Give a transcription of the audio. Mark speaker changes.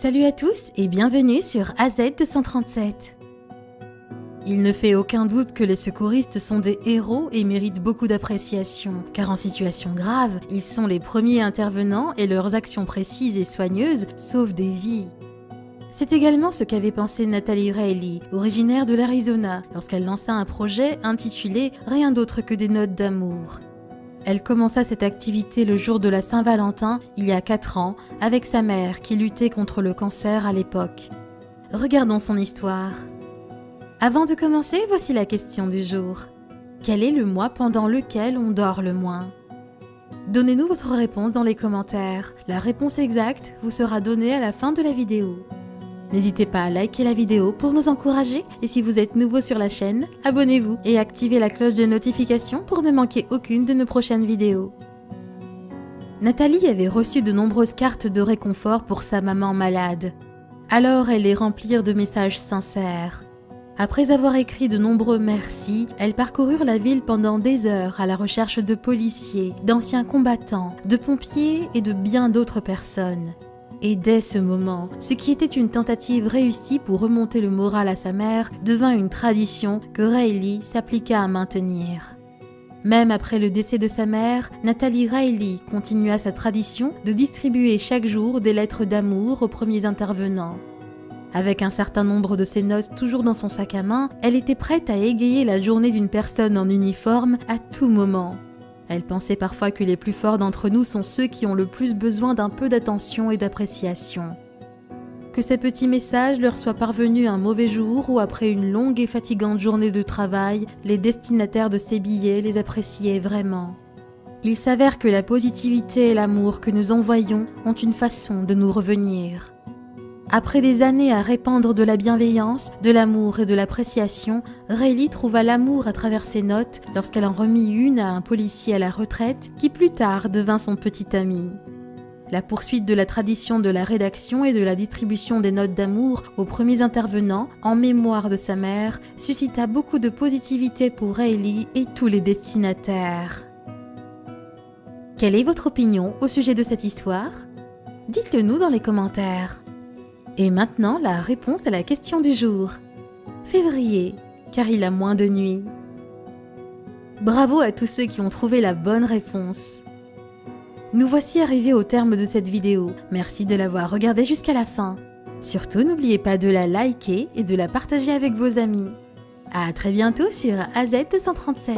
Speaker 1: Salut à tous et bienvenue sur AZ237. Il ne fait aucun doute que les secouristes sont des héros et méritent beaucoup d'appréciation, car en situation grave, ils sont les premiers intervenants et leurs actions précises et soigneuses sauvent des vies. C'est également ce qu'avait pensé Natalie Reilly, originaire de l'Arizona, lorsqu'elle lança un projet intitulé « Rien d'autre que des notes d'amour ». Elle commença cette activité le jour de la Saint-Valentin, il y a 4 ans, avec sa mère qui luttait contre le cancer à l'époque. Regardons son histoire. Avant de commencer, voici la question du jour. Quel est le mois pendant lequel on dort le moins? Donnez-nous votre réponse dans les commentaires. La réponse exacte vous sera donnée à la fin de la vidéo. N'hésitez pas à liker la vidéo pour nous encourager et si vous êtes nouveau sur la chaîne, abonnez-vous et activez la cloche de notification pour ne manquer aucune de nos prochaines vidéos. Nathalie avait reçu de nombreuses cartes de réconfort pour sa maman malade. Alors elles les remplirent de messages sincères. Après avoir écrit de nombreux merci, elles parcoururent la ville pendant des heures à la recherche de policiers, d'anciens combattants, de pompiers et de bien d'autres personnes. Et dès ce moment, ce qui était une tentative réussie pour remonter le moral à sa mère devint une tradition que Reilly s'appliqua à maintenir. Même après le décès de sa mère, Natalie Reilly continua sa tradition de distribuer chaque jour des lettres d'amour aux premiers intervenants. Avec un certain nombre de ses notes toujours dans son sac à main, elle était prête à égayer la journée d'une personne en uniforme à tout moment. Elle pensait parfois que les plus forts d'entre nous sont ceux qui ont le plus besoin d'un peu d'attention et d'appréciation. Que ces petits messages leur soient parvenus un mauvais jour ou après une longue et fatigante journée de travail, les destinataires de ces billets les appréciaient vraiment. Il s'avère que la positivité et l'amour que nous envoyons ont une façon de nous revenir. Après des années à répandre de la bienveillance, de l'amour et de l'appréciation, Reilly trouva l'amour à travers ses notes lorsqu'elle en remit une à un policier à la retraite qui plus tard devint son petit ami. La poursuite de la tradition de la rédaction et de la distribution des notes d'amour aux premiers intervenants en mémoire de sa mère suscita beaucoup de positivité pour Reilly et tous les destinataires. Quelle est votre opinion au sujet de cette histoire? Dites-le nous dans les commentaires. Et maintenant, la réponse à la question du jour. Février, car il a moins de nuits. Bravo à tous ceux qui ont trouvé la bonne réponse. Nous voici arrivés au terme de cette vidéo. Merci de l'avoir regardée jusqu'à la fin. Surtout, n'oubliez pas de la liker et de la partager avec vos amis. À très bientôt sur AZ237.